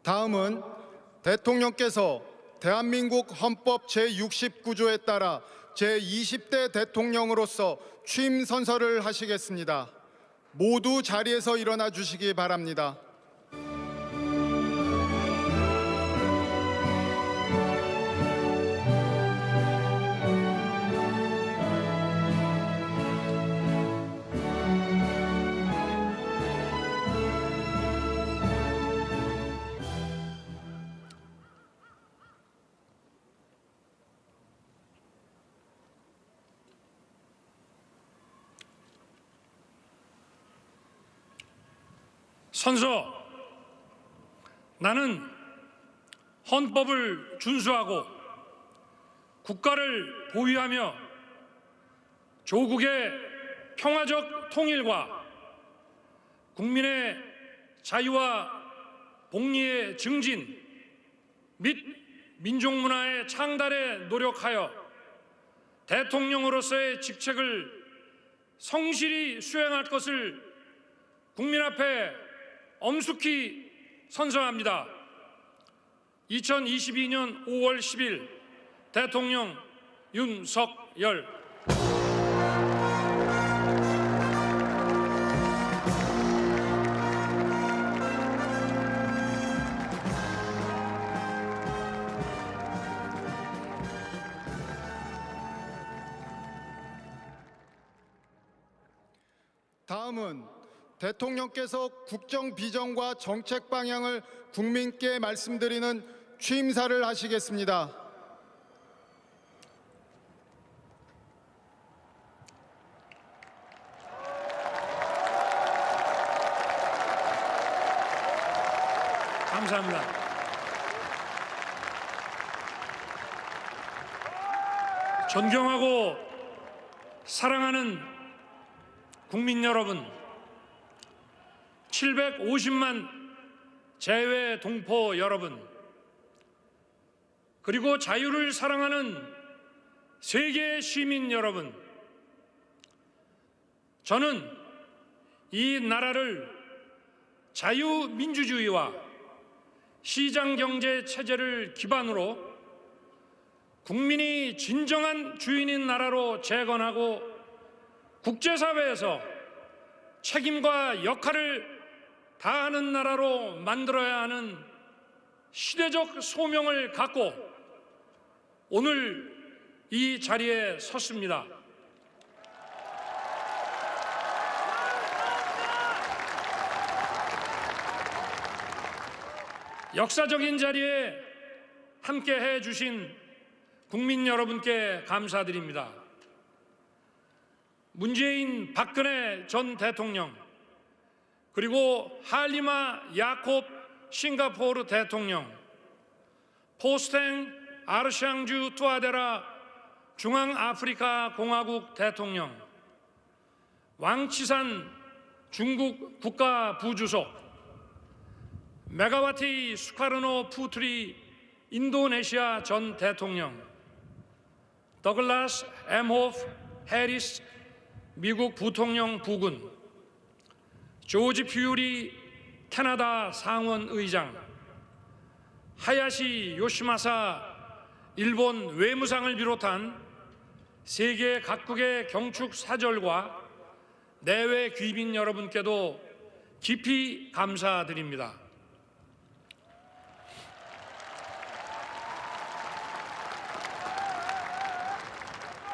다음은 대통령께서 대한민국 헌법 제69조에 따라 제20대 대통령으로서 취임 선서를 하시겠습니다. 모두 자리에서 일어나 주시기 바랍니다. 선서. 나는 헌법을 준수하고 국가를 보위하며 조국의 평화적 통일과 국민의 자유와 복리의 증진 및 민족문화의 창달에 노력하여 대통령으로서의 직책을 성실히 수행할 것을 국민 앞에 엄숙히 선서합니다. 2022년 5월 10일 대통령 윤석열. 다음은 대통령께서 국정 비전과 정책 방향을 국민께 말씀드리는 취임사를 하시겠습니다. 감사합니다. 존경하고 사랑하는 국민 여러분, 750만 재외 동포 여러분, 그리고 자유를 사랑하는 세계 시민 여러분, 저는 이 나라를 자유민주주의와 시장경제 체제를 기반으로 국민이 진정한 주인인 나라로 재건하고 국제사회에서 책임과 역할을 다하는 나라로 만들어야 하는 시대적 소명을 갖고 오늘 이 자리에 섰습니다. 역사적인 자리에 함께해 주신 국민 여러분께 감사드립니다. 문재인 박근혜 전 대통령, 그리고 할리마 야콥 싱가포르 대통령, 포스탱 아르샹주 투아데라 중앙아프리카 공화국 대통령, 왕치산 중국 국가부주석, 메가와티 수카르노 푸트리 인도네시아 전 대통령, 더글라스 엠호프 해리스 미국 부통령 부군, 조지 퓨리 캐나다 상원 의장, 하야시 요시마사 일본 외무상을 비롯한 세계 각국의 경축 사절과 내외 귀빈 여러분께도 깊이 감사드립니다.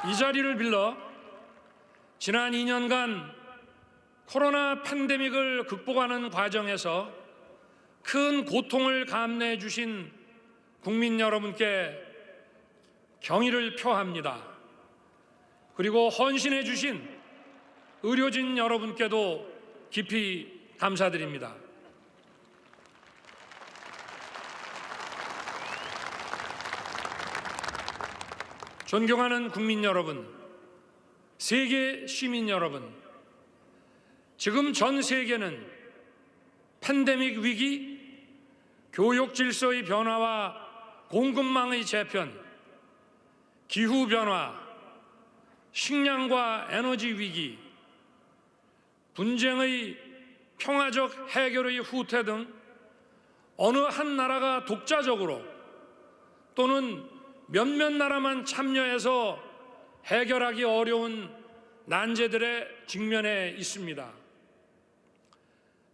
이 자리를 빌러 지난 2년간 코로나 팬데믹을 극복하는 과정에서 큰 고통을 감내해 주신 국민 여러분께 경의를 표합니다. 그리고 헌신해 주신 의료진 여러분께도 깊이 감사드립니다. 존경하는 국민 여러분, 세계 시민 여러분, 지금 전 세계는 팬데믹 위기, 교육 질서의 변화와 공급망의 재편, 기후변화, 식량과 에너지 위기, 분쟁의 평화적 해결의 후퇴 등 어느 한 나라가 독자적으로 또는 몇몇 나라만 참여해서 해결하기 어려운 난제들에 직면해 있습니다.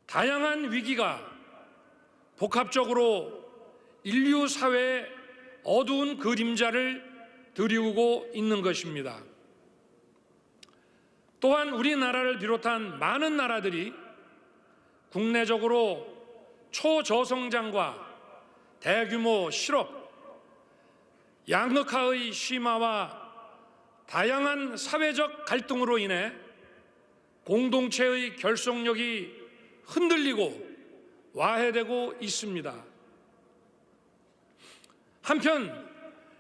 다양한 위기가 복합적으로 인류 사회의 어두운 그림자를 드리우고 있는 것입니다. 또한 우리나라를 비롯한 많은 나라들이 국내적으로 초저성장과 대규모 실업, 양극화의 심화와 다양한 사회적 갈등으로 인해 공동체의 결속력이 흔들리고 와해되고 있습니다. 한편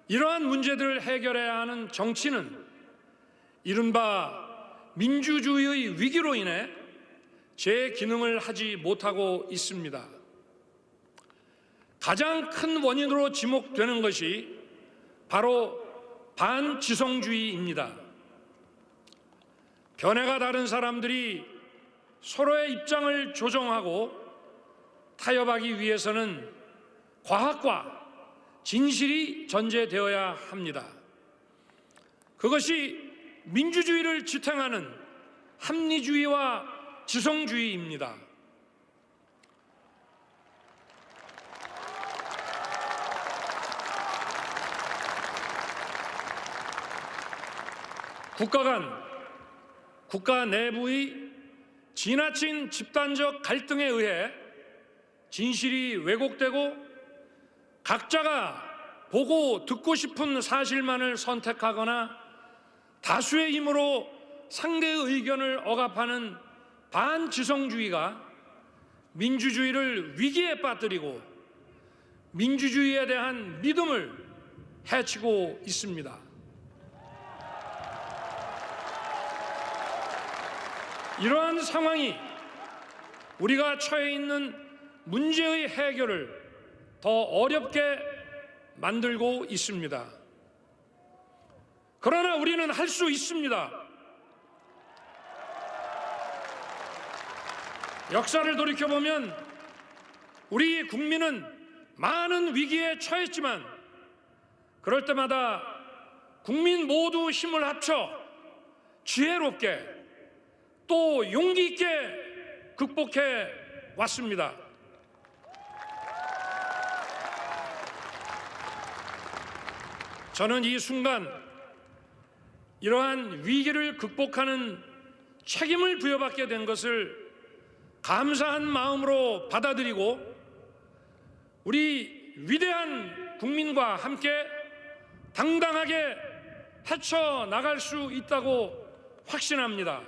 이러한 문제들을 해결해야 하는 정치는 이른바 민주주의의 위기로 인해 제 기능을 하지 못하고 있습니다. 가장 큰 원인으로 지목되는 것이 바로 반지성주의입니다. 견해가 다른 사람들이 서로의 입장을 조정하고 타협하기 위해서는 과학과 진실이 전제되어야 합니다. 그것이 민주주의를 지탱하는 합리주의와 지성주의입니다. 국가 내부의 지나친 집단적 갈등에 의해 진실이 왜곡되고 각자가 보고 듣고 싶은 사실만을 선택하거나 다수의 힘으로 상대의 의견을 억압하는 반지성주의가 민주주의를 위기에 빠뜨리고 민주주의에 대한 믿음을 해치고 있습니다. 이러한 상황이 우리가 처해 있는 문제의 해결을 더 어렵게 만들고 있습니다. 그러나 우리는 할 수 있습니다. 역사를 돌이켜보면 우리 국민은 많은 위기에 처했지만 그럴 때마다 국민 모두 힘을 합쳐 지혜롭게 또 용기 있게 극복해 왔습니다. 저는 이 순간 이러한 위기를 극복하는 책임을 부여받게 된 것을 감사한 마음으로 받아들이고 우리 위대한 국민과 함께 당당하게 헤쳐나갈 수 있다고 확신합니다.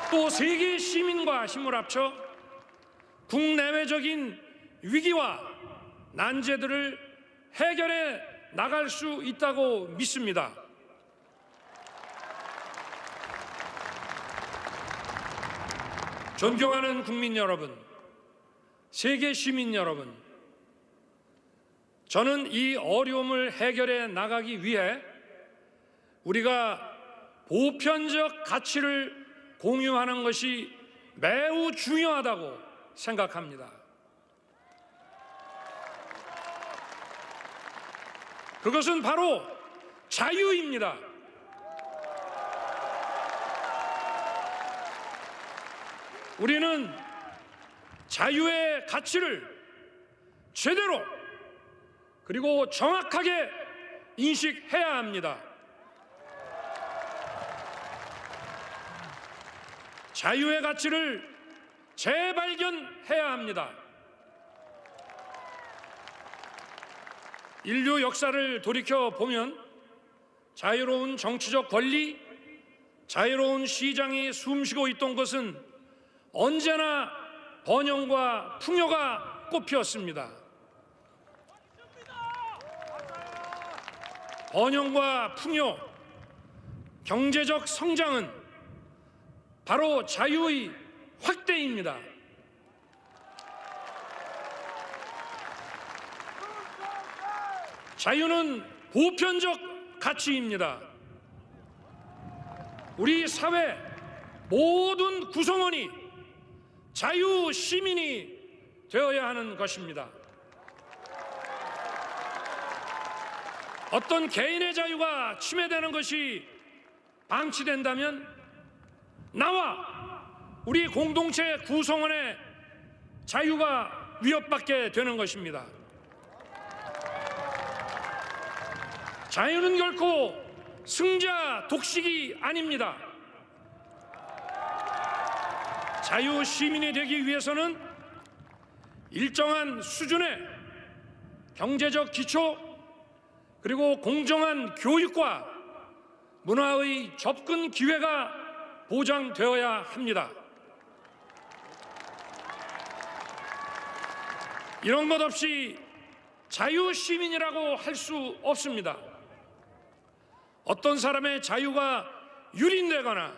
또 세계 시민과 힘을 합쳐 국내외적인 위기와 난제들을 해결해 나갈 수 있다고 믿습니다. 존경하는 국민 여러분, 세계 시민 여러분, 저는 이 어려움을 해결해 나가기 위해 우리가 보편적 가치를 공유하는 것이 매우 중요하다고 생각합니다. 그것은 바로 자유입니다. 우리는 자유의 가치를 제대로 그리고 정확하게 인식해야 합니다. 자유의 가치를 재발견해야 합니다. 인류 역사를 돌이켜보면 자유로운 정치적 권리, 자유로운 시장이 숨쉬고 있던 것은 언제나 번영과 풍요가 꽃피었습니다. 번영과 풍요, 경제적 성장은 바로 자유의 확대입니다. 자유는 보편적 가치입니다. 우리 사회 모든 구성원이 자유 시민이 되어야 하는 것입니다. 어떤 개인의 자유가 침해되는 것이 방치된다면 나와 우리 공동체 구성원의 자유가 위협받게 되는 것입니다. 자유는 결코 승자 독식이 아닙니다. 자유 시민이 되기 위해서는 일정한 수준의 경제적 기초 그리고 공정한 교육과 문화의 접근 기회가 보장되어야 합니다. 이런 것 없이 자유 시민이라고 할 수 없습니다. 어떤 사람의 자유가 유린되거나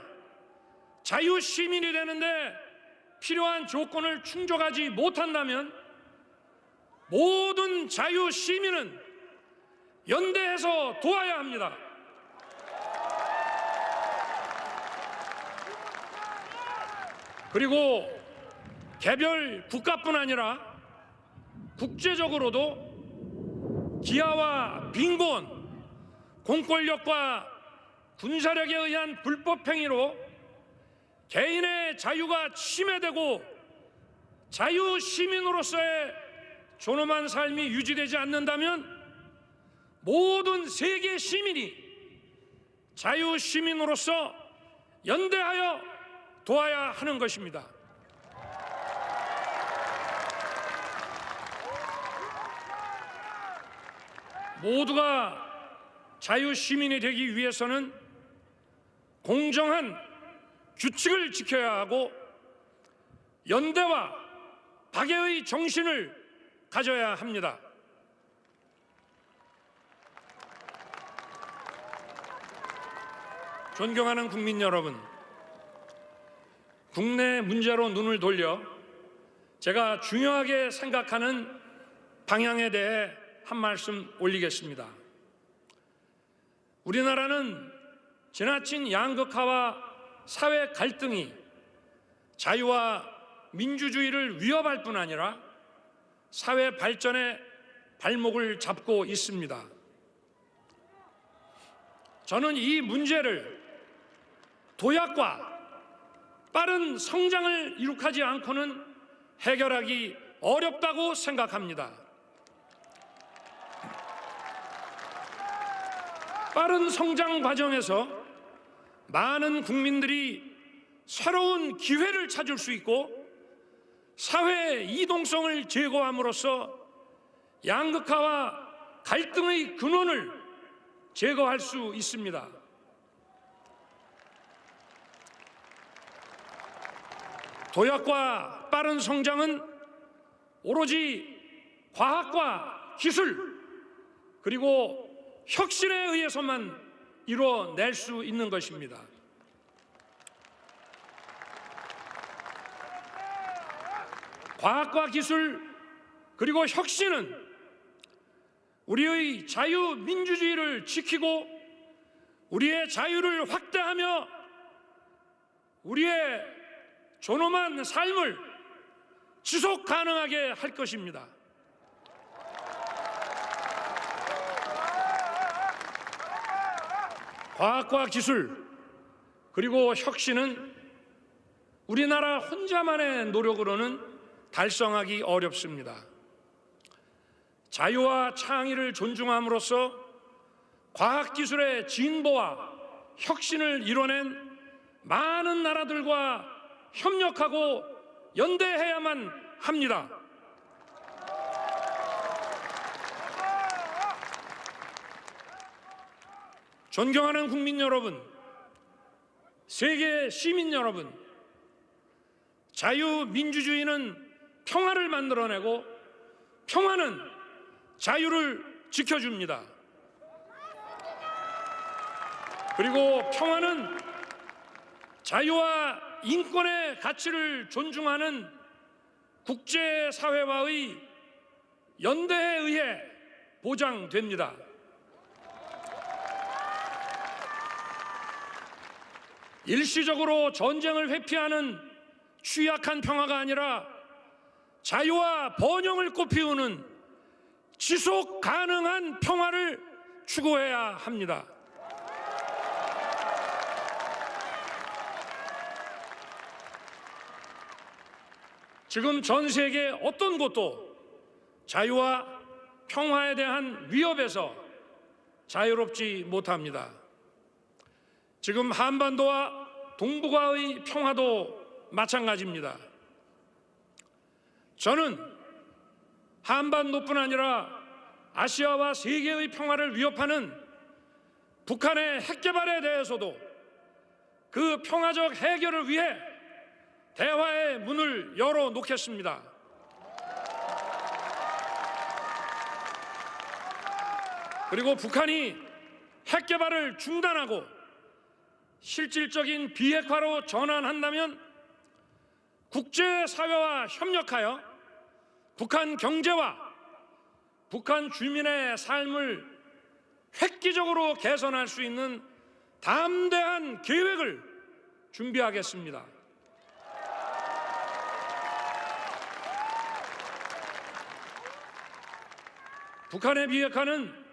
자유 시민이 되는데 필요한 조건을 충족하지 못한다면 모든 자유 시민은 연대해서 도와야 합니다. 그리고 개별 국가뿐 아니라 국제적으로도 기아와 빈곤, 공권력과 군사력에 의한 불법 행위로 개인의 자유가 침해되고 자유 시민으로서의 존엄한 삶이 유지되지 않는다면 모든 세계 시민이 자유 시민으로서 연대하여 도와야 하는 것입니다. 모두가 자유 시민이 되기 위해서는 공정한 규칙을 지켜야 하고 연대와 박애의 정신을 가져야 합니다. 존경하는 국민 여러분, 국내 문제로 눈을 돌려 제가 중요하게 생각하는 방향에 대해 한 말씀 올리겠습니다. 우리나라는 지나친 양극화와 사회 갈등이 자유와 민주주의를 위협할 뿐 아니라 사회 발전의 발목을 잡고 있습니다. 저는 이 문제를 도약과 빠른 성장을 이룩하지 않고는 해결하기 어렵다고 생각합니다. 빠른 성장 과정에서 많은 국민들이 새로운 기회를 찾을 수 있고 사회 이동성을 제거함으로써 양극화와 갈등의 근원을 제거할 수 있습니다. 도약과 빠른 성장은 오로지 과학과 기술 그리고 혁신에 의해서만 이루어낼 수 있는 것입니다. 과학과 기술 그리고 혁신은 우리의 자유민주주의를 지키고 우리의 자유를 확대하며 우리의 존엄한 삶을 지속 가능하게 할 것입니다. 과학과 기술 그리고 혁신은 우리나라 혼자만의 노력으로는 달성하기 어렵습니다. 자유와 창의를 존중함으로써 과학기술의 진보와 혁신을 이뤄낸 많은 나라들과 협력하고 연대해야만 합니다. 존경하는 국민 여러분, 세계 시민 여러분, 자유민주주의는 평화를 만들어내고 평화는 자유를 지켜줍니다. 그리고 평화는 자유와 인권의 가치를 존중하는 국제사회와의 연대에 의해 보장됩니다. 일시적으로 전쟁을 회피하는 취약한 평화가 아니라 자유와 번영을 꽃피우는 지속 가능한 평화를 추구해야 합니다. 지금 전 세계 어떤 곳도 자유와 평화에 대한 위협에서 자유롭지 못합니다. 지금 한반도와 동북아의 평화도 마찬가지입니다. 저는 한반도뿐 아니라 아시아와 세계의 평화를 위협하는 북한의 핵 개발에 대해서도 그 평화적 해결을 위해 대화의 문을 열어놓겠습니다. 그리고 북한이 핵 개발을 중단하고 실질적인 비핵화로 전환한다면 국제사회와 협력하여 북한 경제와 북한 주민의 삶을 획기적으로 개선할 수 있는 담대한 계획을 준비하겠습니다. 북한의 비핵화는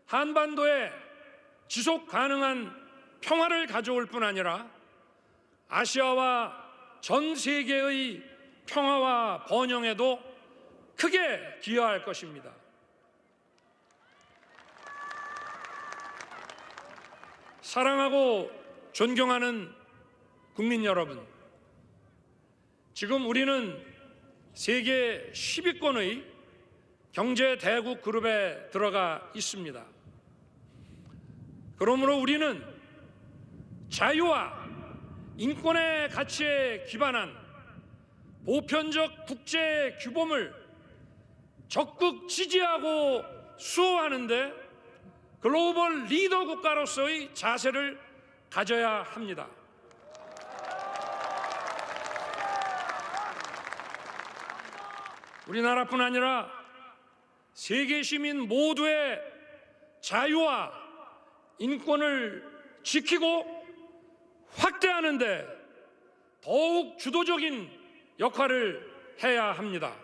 한반도에 지속 가능한 평화를 가져올 뿐 아니라 아시아와 전 세계의 평화와 번영에도 크게 기여할 것입니다. 사랑하고 존경하는 국민 여러분, 지금 우리는 세계 10위권의 경제 대국 그룹에 들어가 있습니다. 그러므로 우리는 자유와 인권의 가치에 기반한 보편적 국제 규범을 적극 지지하고 수호하는데 글로벌 리더 국가로서의 자세를 가져야 합니다. 우리나라뿐 아니라 세계 시민 모두의 자유와 인권을 지키고 확대하는 데 더욱 주도적인 역할을 해야 합니다.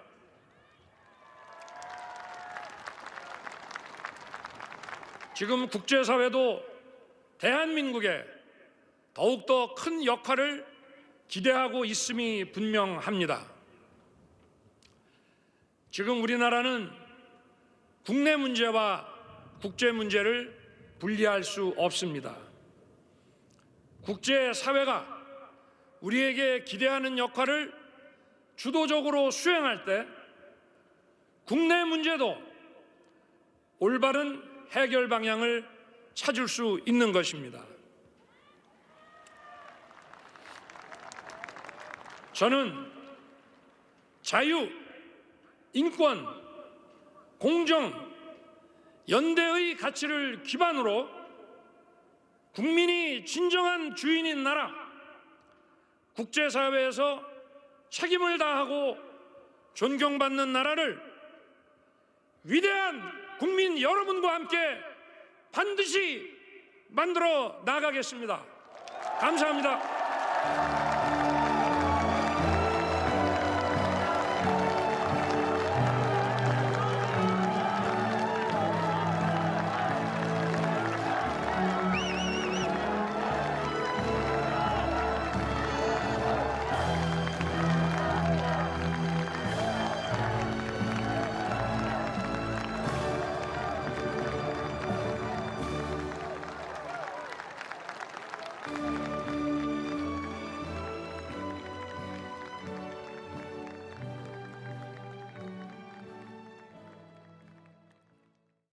지금 국제사회도 대한민국에 더욱더 큰 역할을 기대하고 있음이 분명합니다. 지금 우리나라는 국내 문제와 국제 문제를 분리할 수 없습니다. 국제사회가 우리에게 기대하는 역할을 주도적으로 수행할 때 국내 문제도 올바른 해결 방향을 찾을 수 있는 것입니다. 저는 자유, 인권, 공정, 연대의 가치를 기반으로 국민이 진정한 주인인 나라, 국제사회에서 책임을 다하고 존경받는 나라를 위대한 국민 여러분과 함께 반드시 만들어 나가겠습니다. 감사합니다.